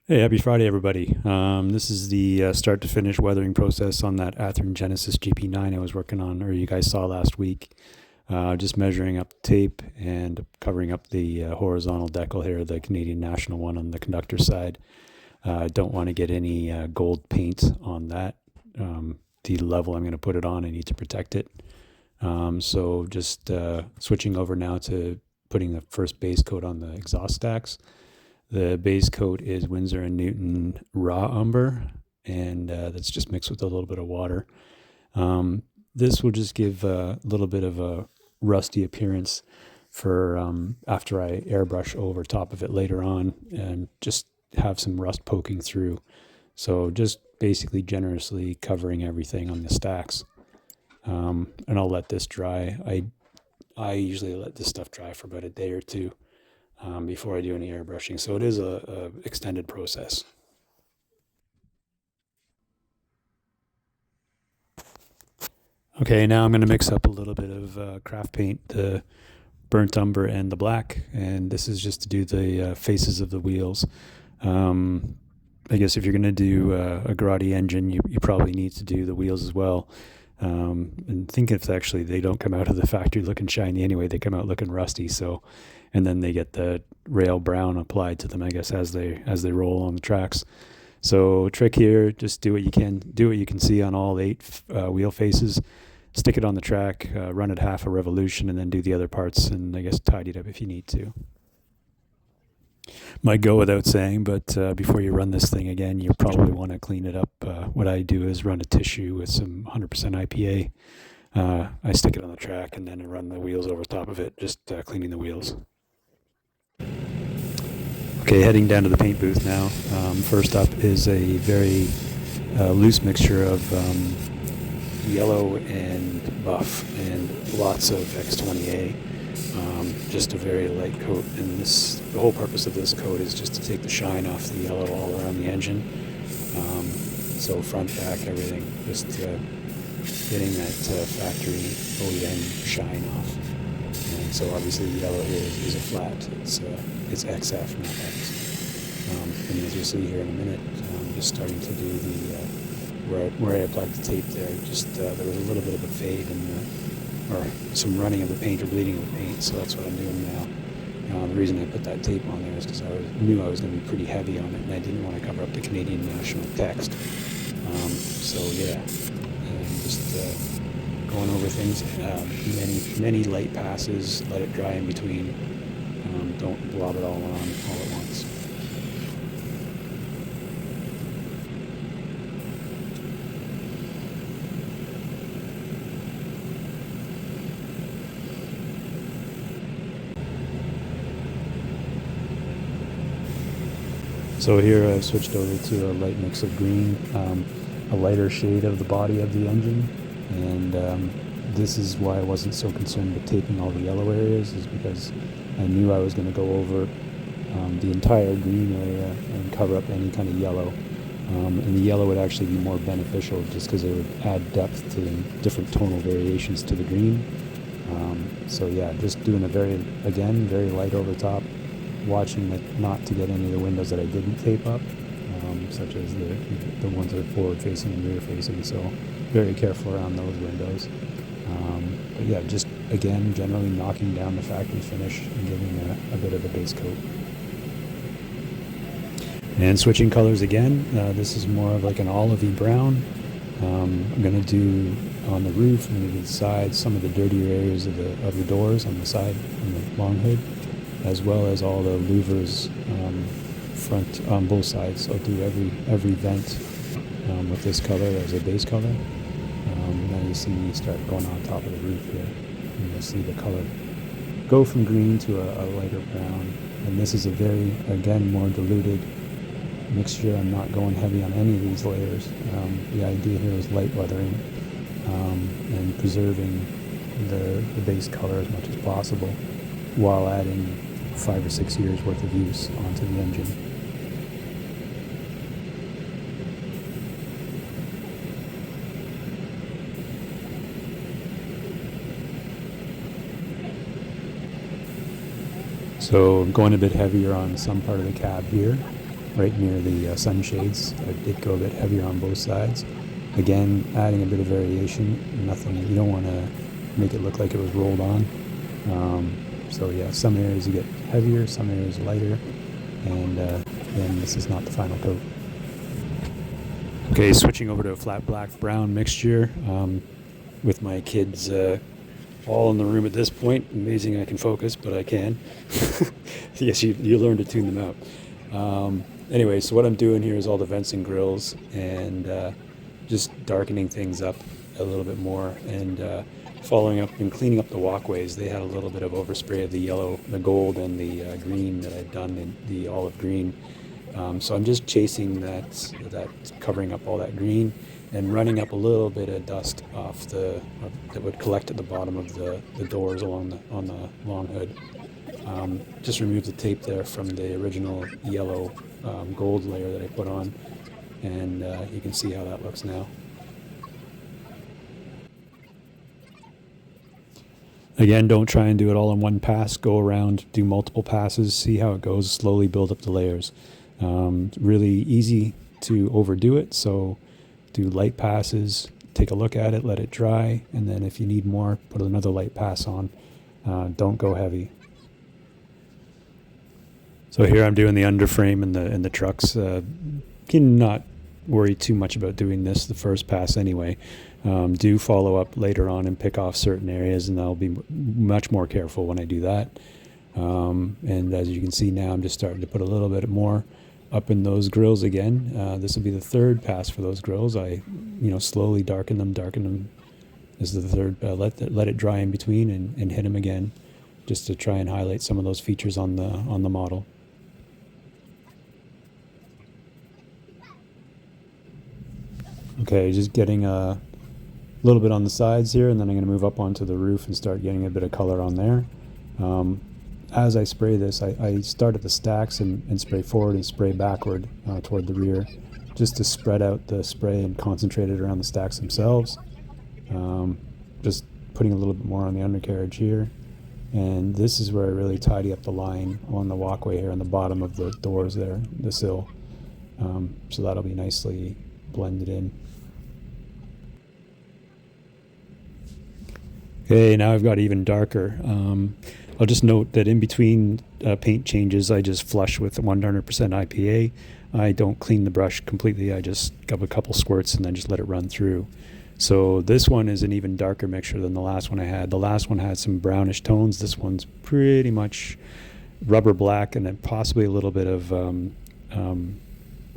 Hey, happy Friday, everybody. This is the start to finish weathering process on that Athearn Genesis GP9 I was working on, or you guys saw last week. Just measuring up the tape and covering up the horizontal decal here, the Canadian National one on the conductor side. Don't want to get any gold paint on that. The level I'm going to put it on, I need to protect it. So just switching over now to putting the first base coat on the exhaust stacks. The base coat is Winsor and Newton raw umber, and that's just mixed with a little bit of water. This will just give a little bit of a rusty appearance for after I airbrush over top of it later on and just have some rust poking through. So just basically generously covering everything on the stacks. And I'll let this dry. I usually let this stuff dry for about a day or two before I do any airbrushing. So it is a extended process. Okay, now I'm going to mix up a little bit of craft paint, the burnt umber and the black, and this is just to do the faces of the wheels. I guess if you're going to do a Grotti engine, you probably need to do the wheels as well. And think if actually they don't come out of the factory looking shiny anyway, they come out looking rusty. So, and then they get the rail brown applied to them, I guess, as they roll on the tracks. So trick here, just do what you can, do what you can see on all eight wheel faces. Stick it on the track, run it half a revolution, and then do the other parts, and I guess tidy it up if you need to. Might go without saying, but before you run this thing again, you probably want to clean it up. What I do is run a tissue with some 100% IPA. I stick it on the track and then I run the wheels over top of it, just cleaning the wheels. Okay, heading down to the paint booth now. First up is a very loose mixture of yellow and buff and lots of X20A. Just a very light coat, and the whole purpose of this coat is just to take the shine off the yellow all around the engine. So front, back, everything, just getting that factory OEM shine off. And so obviously the yellow here is a flat. It's XF, not X. And as you'll see here in a minute, just starting to do the where I applied the tape there. Just there was a little bit of a fade or some running of the paint or bleeding of the paint, so that's what I'm doing now. The reason I put that tape on there is because knew I was going to be pretty heavy on it, and I didn't want to cover up the Canadian National text. So yeah, and just going over things, many light passes, let it dry in between. Don't blob it all on all at once. So here I've switched over to a light mix of green, a lighter shade of the body of the engine, and this is why I wasn't so concerned with taping all the yellow areas, is because I knew I was going to go over the entire green area and cover up any kind of yellow. And the yellow would actually be more beneficial just because it would add depth to different tonal variations to the green. So yeah, just doing very light over top, watching it not to get any of the windows that I didn't tape up, such as the ones that are forward facing and rear facing, so very careful around those windows. But yeah, just again generally knocking down the factory finish and giving a bit of a base coat. And switching colors again, this is more of like an olivey brown. I'm going to do on the roof and the sides some of the dirtier areas of the doors on the side, on the long hood, as well as all the louvers front on both sides. I'll do every vent with this color as a base color. Then you see me start going on top of the roof here, and you'll see the color go from green to a lighter brown. And this is a very, again, more diluted mixture. I'm not going heavy on any of these layers. The idea here is light weathering and preserving the base color as much as possible while adding 5 or 6 years worth of use onto the engine. So I'm going a bit heavier on some part of the cab here, right near the sunshades. I did go a bit heavier on both sides. Again, adding a bit of variation. Nothing, you don't want to make it look like it was rolled on. So yeah, some areas you get heavier, some areas lighter, and then this is not the final coat. Okay, switching over to a flat black brown mixture with my kids all in the room at this point. Amazing I can focus, but I can. Yes, you learn to tune them out. Anyway, so what I'm doing here is all the vents and grills and just darkening things up a little bit more and following up and cleaning up the walkways. They had a little bit of overspray of the yellow, the gold, and the green that I'd done in the olive green. So I'm just chasing that, covering up all that green and running up a little bit of dust off that would collect at the bottom of the doors on the long hood. Just remove the tape there from the original yellow gold layer that I put on, and you can see how that looks now. Again, don't try and do it all in one pass. Go around, do multiple passes, see how it goes, slowly build up the layers. Really easy to overdo it, so do light passes, take a look at it, let it dry, and then if you need more, put another light pass on. Don't go heavy. So here I'm doing the underframe and the trucks. Can not worry too much about doing this the first pass anyway. Do follow up later on and pick off certain areas, and I'll be much more careful when I do that. And as you can see now, I'm just starting to put a little bit more up in those grills again. This will be the third pass for those grills. I, slowly darken them. This is the third. Let it dry in between and hit them again, just to try and highlight some of those features on the model. Okay, just getting a little bit on the sides here, and then I'm going to move up onto the roof and start getting a bit of color on there. As I spray this, I start at the stacks and spray forward and spray backward toward the rear, just to spread out the spray and concentrate it around the stacks themselves. Just putting a little bit more on the undercarriage here. And this is where I really tidy up the line on the walkway here on the bottom of the doors there, the sill. So that'll be nicely blended in. Okay, now I've got even darker. I'll just note that in between paint changes, I just flush with 100% IPA. I don't clean the brush completely. I just give a couple squirts and then just let it run through. So this one is an even darker mixture than the last one I had. The last one had some brownish tones. This one's pretty much rubber black and then possibly a little bit of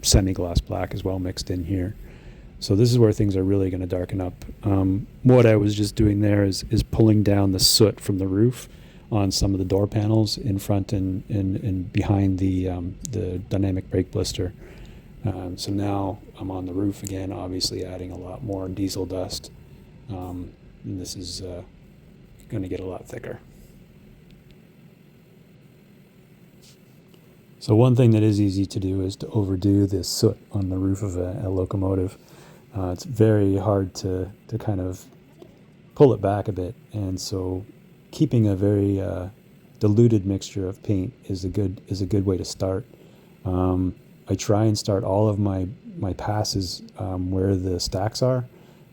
semi-gloss black as well mixed in here. So this is where things are really going to darken up. What I was just doing there is pulling down the soot from the roof on some of the door panels in front and behind the dynamic brake blister. So now I'm on the roof again, obviously adding a lot more diesel dust. And this is going to get a lot thicker. So one thing that is easy to do is to overdo the soot on the roof of a locomotive. It's very hard to kind of pull it back a bit, and so keeping a very diluted mixture of paint is a good way to start. I try and start all of my passes where the stacks are,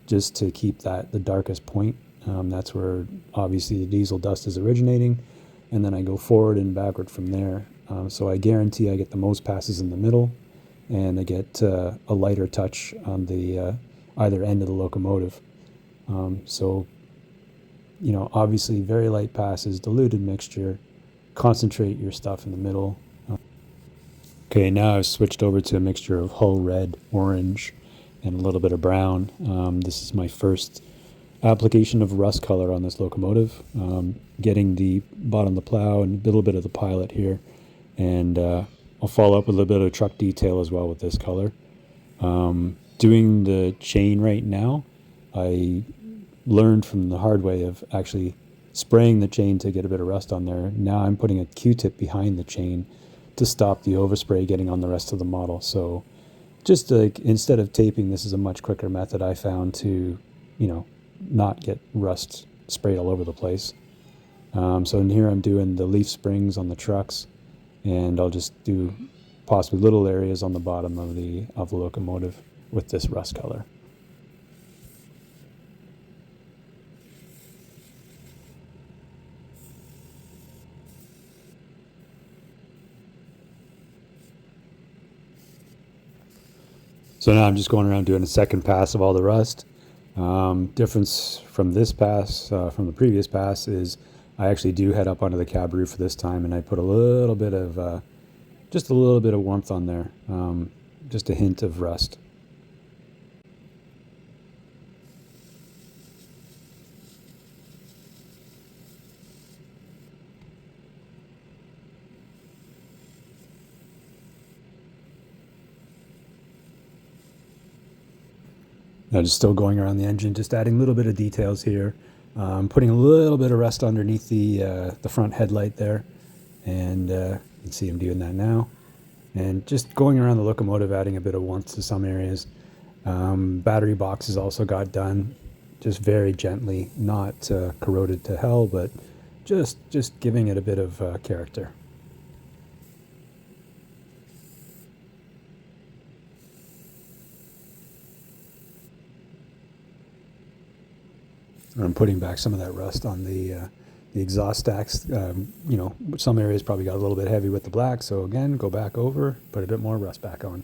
just to keep that the darkest point. That's where obviously the diesel dust is originating, and then I go forward and backward from there. So I guarantee I get the most passes in the middle, and I get a lighter touch on the either end of the locomotive. So, obviously very light passes, diluted mixture, concentrate your stuff in the middle. Okay, now I've switched over to a mixture of hull red, orange, and a little bit of brown. This is my first application of rust color on this locomotive. Getting the bottom of the plow and a little bit of the pilot here, and I'll follow up with a little bit of truck detail as well with this color. Doing the chain right now, I learned from the hard way of actually spraying the chain to get a bit of rust on there. Now I'm putting a Q-tip behind the chain to stop the overspray getting on the rest of the model. So just like instead of taping, this is a much quicker method I found to, not get rust sprayed all over the place. So in here I'm doing the leaf springs on the trucks, and I'll just do possibly little areas on the bottom of the locomotive with this rust color. So now I'm just going around doing a second pass of all the rust. Difference from this pass, from the previous pass, is I actually do head up onto the cab roof this time, and I put a little bit of, just a little bit of warmth on there, just a hint of rust. Now just still going around the engine, just adding a little bit of details here. Putting a little bit of rust underneath the front headlight there, and you can see I'm doing that now. And just going around the locomotive, adding a bit of warmth to some areas. Battery boxes also got done, just very gently, not corroded to hell, but just giving it a bit of character. I'm putting back some of that rust on the exhaust stacks. Some areas probably got a little bit heavy with the black, so again, go back over, put a bit more rust back on.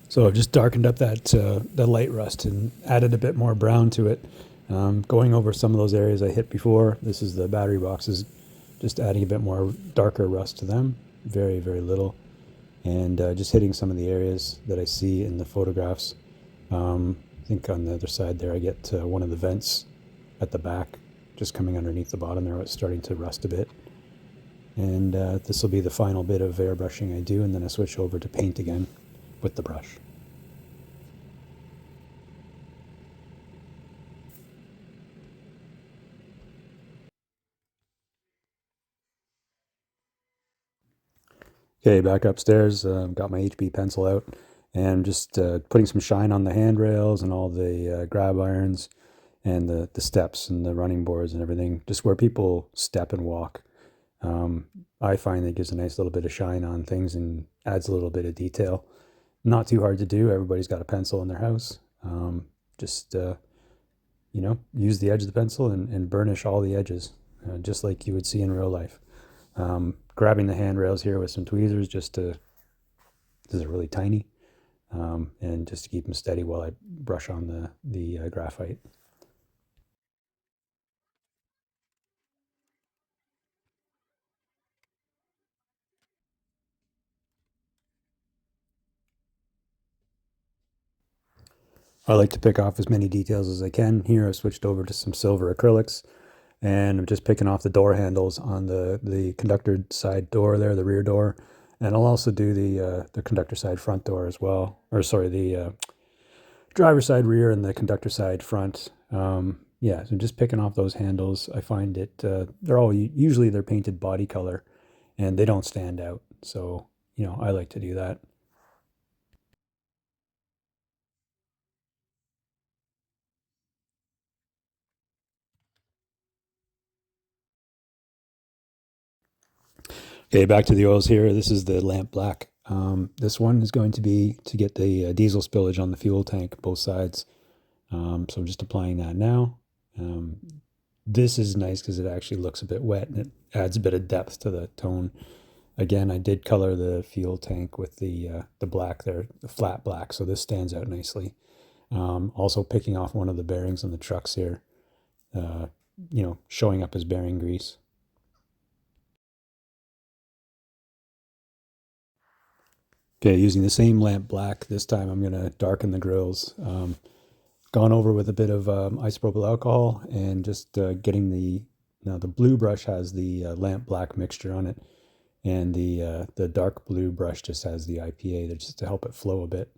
So I've just darkened up the light rust and added a bit more brown to it. Going over some of those areas I hit before. This is the battery boxes, just adding a bit more darker rust to them. Very, very little. And just hitting some of the areas that I see in the photographs. I think on the other side there I get one of the vents at the back, just coming underneath the bottom there, it's starting to rust a bit. And this will be the final bit of airbrushing I do, and then I switch over to paint again with the brush. Okay, back upstairs, got my HB pencil out, and just putting some shine on the handrails and all the grab irons and the steps and the running boards and everything, just where people step and walk. I find that gives a nice little bit of shine on things and adds a little bit of detail. Not too hard to do. Everybody's got a pencil in their house. Just use the edge of the pencil and burnish all the edges, just like you would see in real life. Grabbing the handrails here with some tweezers just to, these are really tiny, and just to keep them steady while I brush on the graphite. I like to pick off as many details as I can. Here I switched over to some silver acrylics, and I'm just picking off the door handles on the conductor side door there, the rear door. And I'll also do the conductor side front door as well. Or sorry, the driver side rear and the conductor side front. Yeah, so just picking off those handles. I find it, they're all, usually they're painted body color and they don't stand out. So, I like to do that. Okay, back to the oils here. This is the lamp black. This one is going to be to get the diesel spillage on the fuel tank, both sides. So I'm just applying that now. This is nice because it actually looks a bit wet and it adds a bit of depth to the tone. Again, I did color the fuel tank with the black there, the flat black, so this stands out nicely. Also picking off one of the bearings on the trucks here, showing up as bearing grease. Okay, using the same lamp black, this time I'm going to darken the grills. Gone over with a bit of isopropyl alcohol and just getting now the blue brush has the lamp black mixture on it, and the dark blue brush just has the IPA just to help it flow a bit.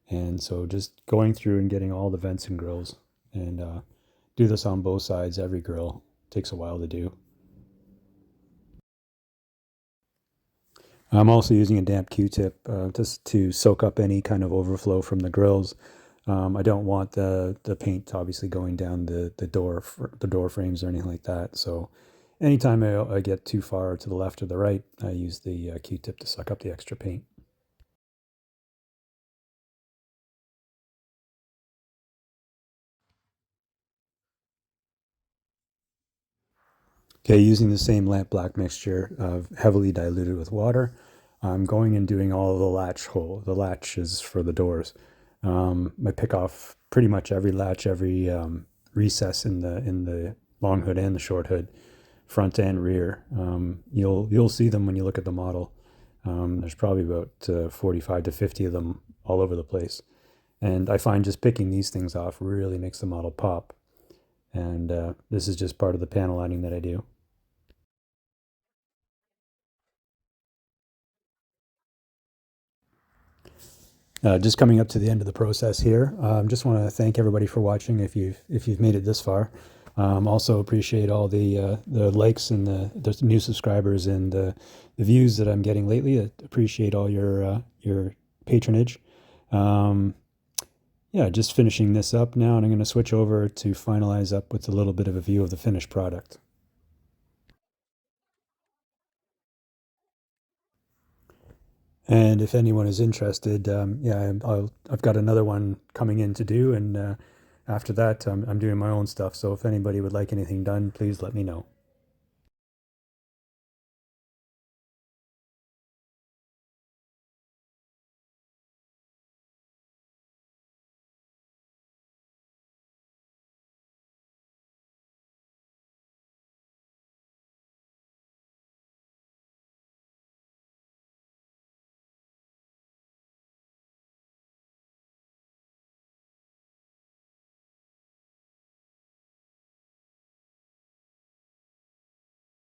And so just going through and getting all the vents and grills, and do this on both sides. Every grill takes a while to do. I'm also using a damp Q-tip just to soak up any kind of overflow from the grills. I don't want the paint obviously going down the door frames or anything like that. So anytime I get too far to the left or the right, I use the Q-tip to suck up the extra paint. Okay, using the same lamp black mixture heavily diluted with water, I'm going and doing all of the latches for the doors. I pick off pretty much every latch, every recess in the long hood and the short hood, front and rear. You'll see them when you look at the model. There's probably about 45 to 50 of them all over the place, and I find just picking these things off really makes the model pop. And this is just part of the panel lining that I do. Just coming up to the end of the process here. Just want to thank everybody for watching. If you've made it this far, also appreciate all the likes and the new subscribers and the views that I'm getting lately. I appreciate all your patronage. Um, yeah, just finishing this up now, and I'm going to switch over to finalize up with a little bit of a view of the finished product. And if anyone is interested, yeah, I've got another one coming in to do, and after that, I'm doing my own stuff. So if anybody would like anything done, please let me know.